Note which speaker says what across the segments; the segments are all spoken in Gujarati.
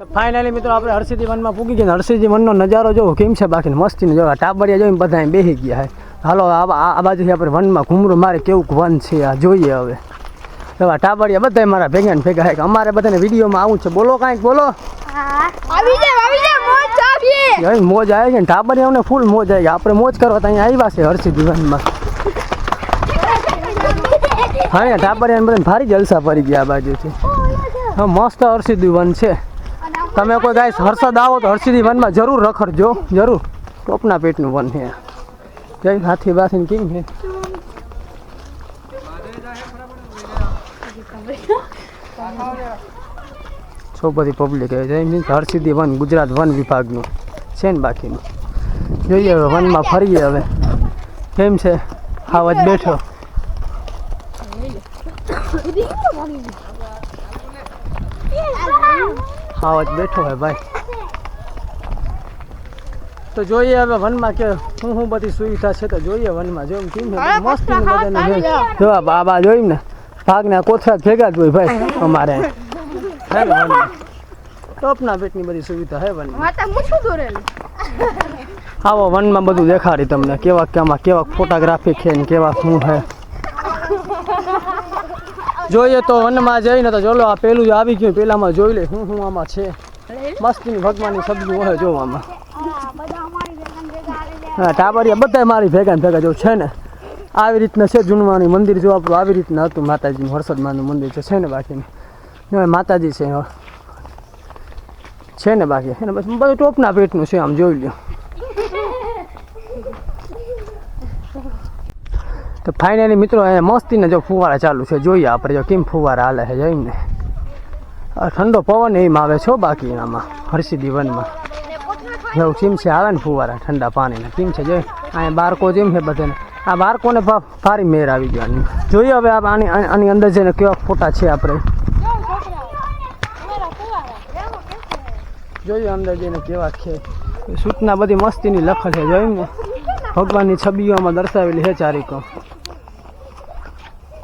Speaker 1: ફાઇનલી મિત્રો આપણે હરસિદ્ધિ વનમાં પૂગી ગયા. હરસિદ્ધિ વનનો નજારો જોવો કેમ છે, બાકી મસ્તીનો જોવા ટાબરિયા જોઈને બધા બેસી ગયા. હાલો આ બાજુથી આપણે વનમાં ઘૂમરો મારે કેવું વન છે આ જોઈએ. હવે એવા ટાબરિયા બધા મારા ભેગા ને ભેગા છે. અમારે બધાને વિડીયોમાં આવું છે. બોલો કાંઈક બોલો. મોજ આવે છે ને ટાબરિયાઓને ફૂલ મોજ આવી. આપણે મોજ કરવા તો અહીંયા આવ્યા છે હરસિદ્ધિ વનમાં. હા ટાબરિયા બધા ભારી જલસા પડી ગયા આ બાજુથી. હા મસ્ત હરસિદ્ધિ વન છે. તમે કોઈ ગાય હર્ષદ આવો તો હરસિદ્ધિ વનમાં જરૂર રખડજો, જરૂર. ટોપના પેટનું વન છે. જય હાથી બાથી કેમ છે. સો બધી પબ્લિક જય means Harsiddhi one Gujarat one વિભાગનું છે ને બાકીનું. જોઈએ હવે વનમાં ફરીએ. હવે કેમ છે હાવજ બેઠો. હાવજ બેઠો હે ભાઈ. તો જોઈએ હવે વનમાં કે શું બધી સુવિધા છે. તો જોઈએ વનમાં જોઈ કેમ મસ્તી બધાને જો બાબા જોઈ ને ભાગના કોથળા ભેગા જ હોય ભાઈ અમારે. ટોપના પેટની બધી સુવિધા હે વનમાં. આવો વનમાં બધું દેખાડી તમને કેવા ફોટોગ્રાફી છે ને કેવા શું છે. જોઈએ તો વનમાં જઈને તો ચોલો આ પેલું જ આવી ગયું. પેલામાં જોઈ લે શું આમાં છે. મસ્તીની ભગવાનની સબ્જી હોય જોવામાં. હા ટાબરિયા બધા મારી ભેગા ને ભેગા જો છે ને આવી રીતના છે. જૂનવાણી મંદિર જો આપણું આવી રીતના હતું. માતાજીનું હર્ષદમાનું મંદિર છે ને બાકીનું માતાજી છે ને બાકી એને બસ બધું ટોપના પેટનું છે. આમ જોઈ લ્યો. તો ફાઇનલી મિત્રો અહીંયા મસ્તીને જો ફુવારા ચાલુ છે. જોઈએ આપણે જો કેમ ફુવારા હાલે છે. જોઈને ઠંડો પવન એમ આવે છો બાકી આમાં હરસિદ્ધિ વનમાં જેવું કેમ છે આવે ને ફુવારા ઠંડા પાણીના કેમ છે. જોઈ અહીંયા બાળકો જેમ છે બધાને આ બાળકોને ભારી મેર આવી ગયો. જોઈએ હવે આની અંદર જઈને કેવા ફોટા છે આપણે જોઈએ. અંદર જઈને કેવા છે સૂચના બધી મસ્તીની લખે છે. જોઈને ભગવાનની છબીઓમાં દર્શાવેલી છે. ચારીકો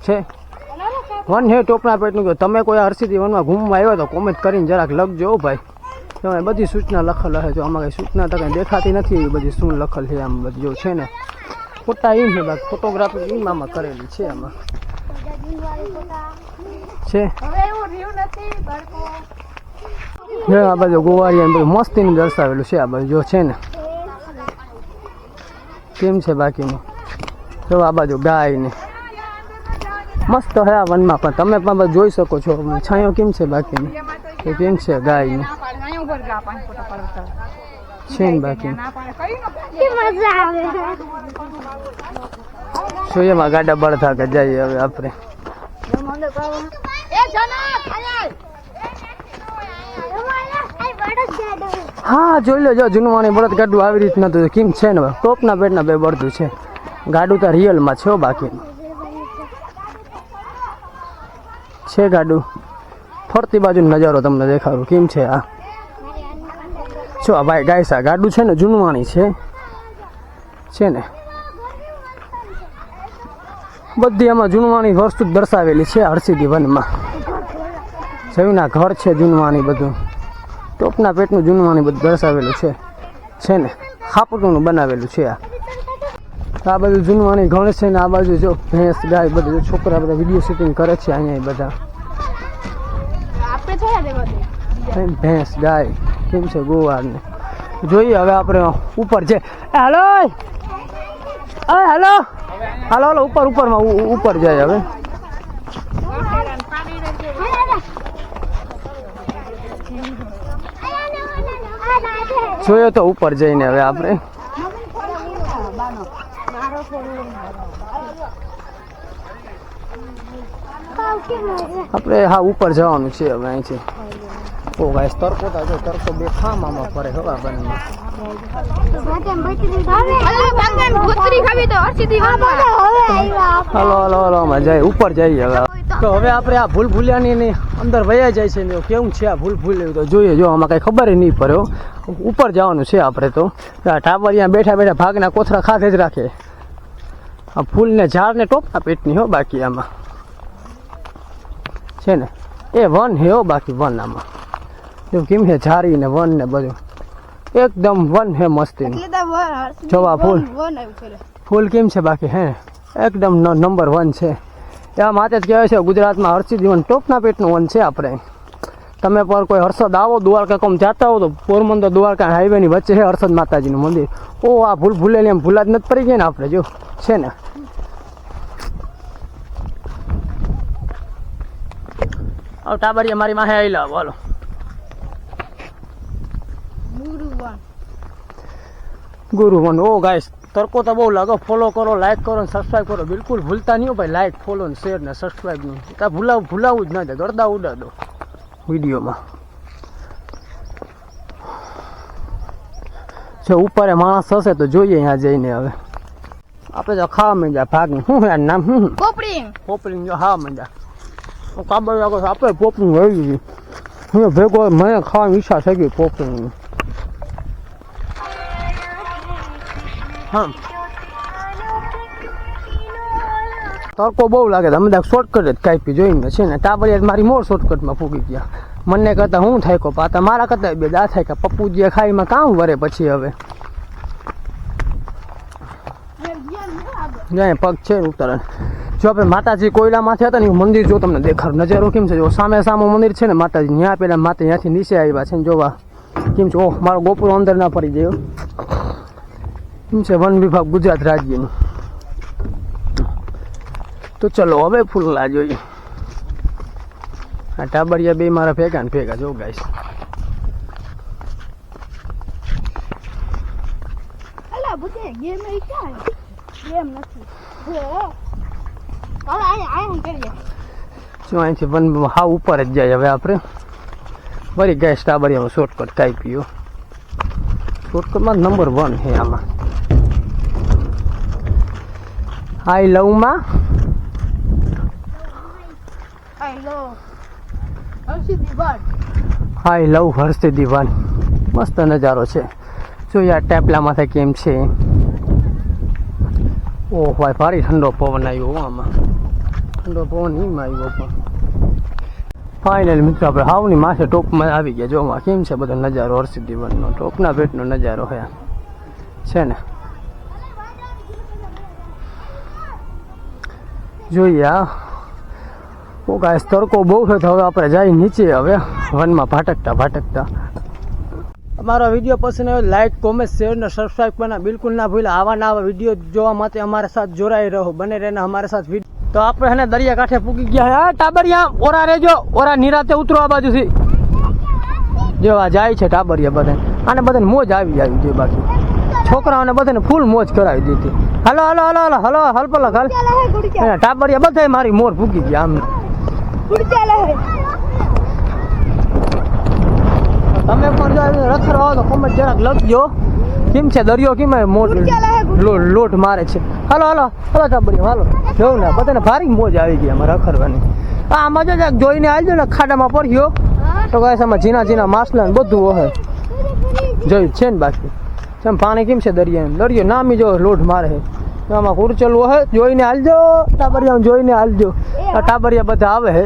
Speaker 1: છે વન હે ટોપના પેટનું. તમે કોઈ હરસિદ્ધિ વનમાં ઘૂમવા આવ્યો તો કોમેન્ટ કરીને જરાક લખજો ભાઈ. તમે બધી સૂચના લખેલ હશે. જો આમાં કંઈ સૂચના તો કંઈ દેખાતી નથી. એવી બધી શું લખેલ છે આમ બધી જો છે ને ફોટા એમ છે બાકી ફોટોગ્રાફી એમ આમાં કરેલી છે. આમાં છે આ બાજુ ગોવાળિયા બધું મસ્તીનું દર્શાવેલું છે. આ બાજુ જો છે ને કેમ છે બાકીનું જો આ બાજુ ગાય ને મસ્ત હે આ વનમાં. પણ તમે પણ જોઈ શકો છો છાંયો કેમ છે બાકીનું એ કેમ છે ગાય ને છે ને બાકી શું એમાં ગાડા બળથા કે જઈએ હવે આપણે. હા જોઈ લો જો જૂનવાણી બળદ ગાડું આવી રીતના તો કેમ છે ને ટોપના પેટના બે બળદું છે. ગાડું તો રિયલમાં છે બાકી છે ગાડું. ફરતી બાજુનો નજારો તમને દેખાડું કેમ છે આ જો ભાઈ ગાયસા ગાડું છે ને જૂનવાણી છે ને બધી આમાં જૂનવાણી વસ્તુ દર્શાવેલી છે હરસિદ્ધિ વનમાં. જવીના ઘર છે જૂનવાણી બધું ટોપના પેટનું જૂનવાણી બધું દર્શાવેલું છે ને ખાપટુંનું બનાવેલું છે. આ બધું જૂનવાણી ગણેશ છે ને આ બાજુ જો ભેંસ ગાય બધું છોકરા બધા વિડીયો શૂટિંગ કરે છે અહીંયા બધા ભેંસ ગાય કેમ છે ગોવાર ને. જોઈએ હવે આપણે ઉપર છે. હાલો હાલો હાલો હાલો ઉપરમાં ઉપર જાય હવે. જોઈએ તો ઉપર જઈને હવે આપણે હા ઉપર જવાનું છે હવે અહીંથી. ઓ ગાઈસ તરકો જો તરકો બે ખામામાં ફરે હવા બનમાં. હાલો મજા જાય ઉપર જઈએ હવે. તો હવે આપણે આ ભૂલ ભૂલ્યાની અંદર વયા જાય છે ને કેવું છે આ ભૂલ ભૂલ્યું તો જોઈએ. જો આમાં કઈ ખબર નહીં પડે. ઉપર જવાનું છે આપણે તો. ટાબરિયા બેઠા બેઠા ભાગના કોથળા ખાતે જ રાખે. આ ફૂલને ઝાડને ટોપના પેટની હો બાકી આમાં છે ને એ વન હે હો બાકી વન આમાં જો કેમ છે ઝારી ને વન ને બધું એકદમ વન હે મસ્તી જોવા ફૂલ કેમ છે બાકી હે એકદમ નંબર 1 છે એવા માટે જ કહેવાય છે ગુજરાતમાં હર્ષિદ વન ટોપના પેટનું વન છે. આપણે તમે પર કોઈ હર્ષદ આવો દ્વારકા કોમ જાતા હો તો પોરબંદર દ્વારકા હાઈવેની વચ્ચે છે હર્ષદ માતાજીનું મંદિર. ઓ આ ભૂલેલી એમ ભૂલા જ નથી પડી ગઈ ને આપણે જો છે ને. ટાબરિયા મારી માહે આવી લાવો હાલો. ગુરુ વન ઓ ગાઈસ તડકો તો બહુ લાગો. ફોલો કરો, લાઈક કરો ને સબસ્ક્રાઈબ કરો. બિલકુલ ભૂલતા નહીં ભાઈ, લાઈક ફોલો ને શેર ને સબસ્ક્રાઈબ નહીં. ત્યાં ભૂલાવું જ ના દે, ગરદા ઉડા દો વિડીયોમાં. જો ઉપર માણસ હશે તો જોઈએ અહીંયા જઈને. હવે આપણે તો ખાવા માંડ્યા ભાગને. શું યાર નામ શું? પોપડી જો હા માંડ્યા કાબર લાગો આપણે પોપડી વળી હું ભેગો મને ખાવાની ઈચ્છા થઈ ગઈ પોપડી. હા તડકો બહુ લાગે તમે દાખ શોર્ટકટ જ કાપી જોઈને છે ને. ટાબરિયા મારી મોર શોર્ટકટમાં ફૂગી ગયા. મને કરતા હું થાય કો પાતા મારા કરતા બે દા થાય કે પપ્પુજીએ ખાઈમાં કામ વરે પછી. હવે જાય પગ છે ઉતરણ. જો આપણે માતાજી કોયલામાંથી હતા ને મંદિર જો તમને દેખાડ નજારો કેમ છે. જો સામે મંદિર છે ને માતાજી ત્યાં પેલા માતા ત્યાંથી નીચે આવ્યા છે ને જોવા કેમ છે. ઓહ મારો ગોપુર અંદર ના પડી ગયો કેમ છે. વન વિભાગ ગુજરાત રાજ્યનું. તો ચલો હવે ફૂલલા જોઈએ. આ ટાબરિયા બે મારા ભેગા ને ભેગા જો ગાઈસ. જો અહીંથી વન હા ઉપર જ જાય. હવે આપણે વળી ગાઈસ ટાબરિયામાં શોર્ટકટ કાપી. શોર્ટકટમાં નંબર 1 છે આમાં. આઈ લવ માં આઈ લવ હર્ષિદ વન. મસ્ત નજારો છે. જો યાર ટેપલામાંથી કેમ છે. ઓહ ભાઈ ભારી ઠંડો પવન આવ્યો આમાં. ઠંડો પવન હિમાં આવ્યો પણ ફાઇનલ મિત્રો આપણે હાવની માથે ટોપમાં આવી ગયા. જોવા કેમ છે બધો નજારો હર્ષિદ વનનો ટોપના પેટનો નજારો છે ને. જોઈએ ઓ ગાઈસ તડકો બહુ છે તો હવે આપણે જાય નીચે હવે વનમાં ભાટકતા. અમારો વિડીયો પસંદ આવ્યો લાઈક કોમેન્ટ શેર ને સબસ્ક્રાઈબ કરવાના બિલકુલ ના ભૂલા. આવા વિડીયો જોવા માટે અમારા સાથે જોડાઈ રહો. બને રહેના અમારા સાથે. તો આપણે હેને દરિયા કાંઠે પૂગી ગયા. હા ટાબરિયા ઓરા રેજો. ઓરા નિરાતે ઉતરો આ બાજુથી. જો આ જાય છે ટાબરિયા બધા. આને બધાને મોજ આવી જોઈએ. બાકી છોકરાઓને બધાને ફૂલ મોજ કરાવી દીધી. હાલો હલપલક હાલ. ટાબરિયા બધા મારી મોર ભૂગી ગયા. આમ તમે પણ જો રખડો આવો તો કોમેન્ટ જરાક લખજો કેમ છે દરિયો કેમ લોટ મારે છે. હાલો ટાબરિયા હાલો. જોઉં ને બધાને ભારી મોજ આવી ગઈ અમારે રખડવાની. આમાં જો જોઈને આવજો ને ખાડામાં પડ્યો તો ગાઈસ આમાં ઝીણા માછલા બધું હોય જોયું છે ને. બાકી પાણી કેમ છે દરિયો નામી જો લોટ મારે છે. આમાં કુરચલું હોય જોઈને હાલજો. ટાબરિયા જોઈને હાલજો. આ ટાબરિયા બધા આવે છે.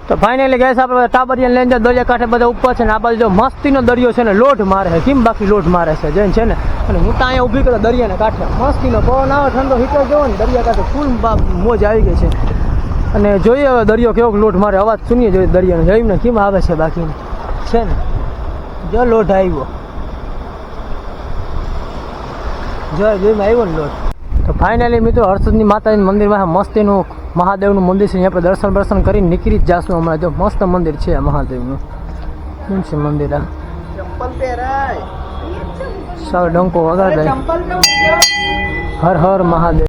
Speaker 1: તો ફાઇનલી ગેસ આપણે ટાબરિયા લઈને જાય દરિયા કાંઠે બધા ઉપર છે ને. આ બાજુ જો મસ્તીનો દરિયો છે ને લોટ મારે છે. કેમ બાકી લોટ મારે છે જઈને છે ને. અને હું તો અહીંયા ઊભી કર્યો દરિયાને કાંઠે. મસ્તીનો પવન આવે ઠંડો હીટર જોવો ને દરિયા કાંઠે ફૂલ મોજ આવી ગઈ છે. અને જોઈએ હવે દરિયો કેવો લોટ મારે. અવાજ સુનીએ જોઈએ દરિયાનો જઈને કેમ આવે છે બાકી છે ને. જો લોટ આવ્યો જોઈમાં આવ્યો ને લોટ. તો ફાઇનલી મિત્રો હર્ષદની માતાજી મંદિરમાં મસ્તીનું મહાદેવનું મંદિર છે. અહીંયા આપણે દર્શન કરીને નીકળી જ જાશું હમણાં. જો મસ્ત મંદિર છે મહાદેવનું. શું છે મંદિર? આ સાવ ડંકો વગાડે. હર હર મહાદેવ.